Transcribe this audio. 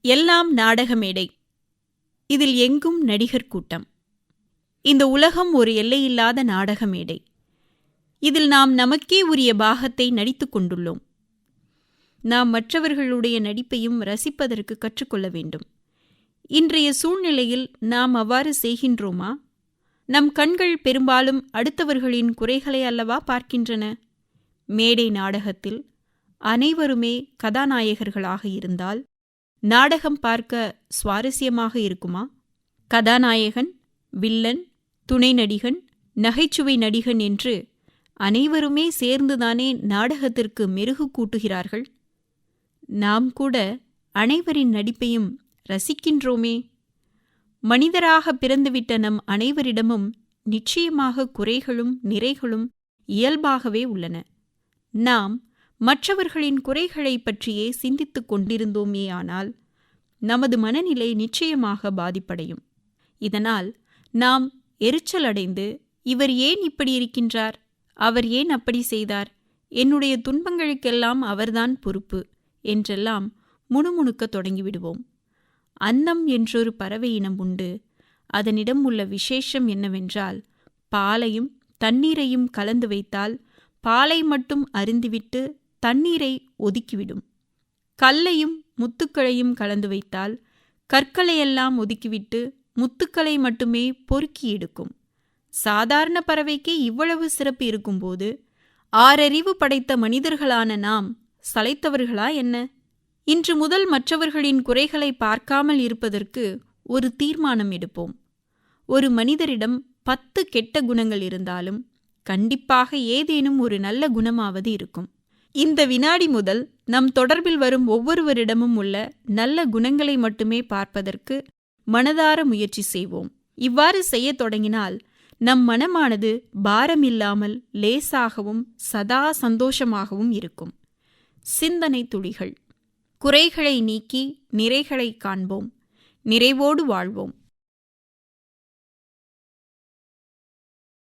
எல்லாம் நாடக மேடை. இதில் எங்கும் நடிகர் கூட்டம். இந்த உலகம் ஒரு எல்லையில்லாத நாடக மேடை. இதில் நாம் நமக்கே உரிய பாகத்தை நடித்துக் கொண்டுள்ளோம். நாம் மற்றவர்களுடைய நடிப்பையும் ரசிப்பதற்கு கற்றுக்கொள்ள வேண்டும். இன்றைய சூழ்நிலையில் நாம் அவ்வாறு செய்கின்றோமா? நம் கண்கள் பெரும்பாலும் அடுத்தவர்களின் குறைகளை அல்லவா பார்க்கின்றன. மேடை நாடகத்தில் அனைவருமே கதாநாயகர்களாக இருந்தால் நாடகம் பார்க்க சுவாரஸ்யமாக இருக்குமா? கதாநாயகன், வில்லன், துணை நடிகன், நகைச்சுவை நடிகன் என்று அனைவருமே சேர்ந்துதானே நாடகத்திற்கு மெருகு கூட்டுகிறார்கள். நாம் கூட அனைவரின் நடிப்பையும் ரசிக்கின்றோமே. மனிதராக பிறந்துவிட்ட நம் அனைவரிடமும் நிச்சயமாக குறைகளும் நிறைகளும் இயல்பாகவே உள்ளன. நாம் மற்றவர்களின் குறைகளை பற்றியே சிந்தித்துக் கொண்டிருந்தோமேயானால் நமது மனநிலை நிச்சயமாக பாதிப்படையும். இதனால் நாம் எரிச்சலடைந்து, இவர் ஏன் இப்படி இருக்கின்றார், அவர் ஏன் அப்படி செய்தார், என்னுடைய துன்பங்களுக்கெல்லாம் அவர்தான் பொறுப்பு என்றெல்லாம் முணுமுணுக்கத் தொடங்கிவிடுவோம். அன்னம் என்றொரு பறவை இனம் உண்டு. அதனிடம் உள்ள விசேஷம் என்னவென்றால், பாலையும் தண்ணீரையும் கலந்து வைத்தால் பாலை மட்டும் அருந்திவிட்டு தண்ணீரை ஒதுக்கிவிடும். கல்லையும் முத்துக்களையும் கலந்து வைத்தால் கற்களையெல்லாம் ஒதுக்கிவிட்டு முத்துக்களை மட்டுமே பொறுக்கி எடுக்கும். சாதாரண பறவைக்கே இவ்வளவு சிறப்பு இருக்கும்போது ஆறறிவு படைத்த மனிதர்களான நாம் சளைத்தவர்களா என்ன? இன்று முதல் மற்றவர்களின் குறைகளை பார்க்காமல் இருப்பதற்கு ஒரு தீர்மானம் எடுப்போம். ஒரு மனிதரிடம் 10 கெட்ட குணங்கள் இருந்தாலும் கண்டிப்பாக ஏதேனும் ஒரு நல்ல குணமாவது இருக்கும். இந்த வினாடி முதல் நம் தொடர்பில் வரும் ஒவ்வொருவரிடமும் உள்ள நல்ல குணங்களை மட்டுமே பார்ப்பதற்கு மனதார முயற்சி செய்வோம். இவ்வாறு செய்யத் தொடங்கினால் நம் மனமானது பாரமில்லாமல் லேசாகவும் சதா சந்தோஷமாகவும் இருக்கும். சிந்தனை துளிகள். குறைகளை நீக்கி நிறைகளை காண்போம். நிறைவோடு வாழ்வோம்.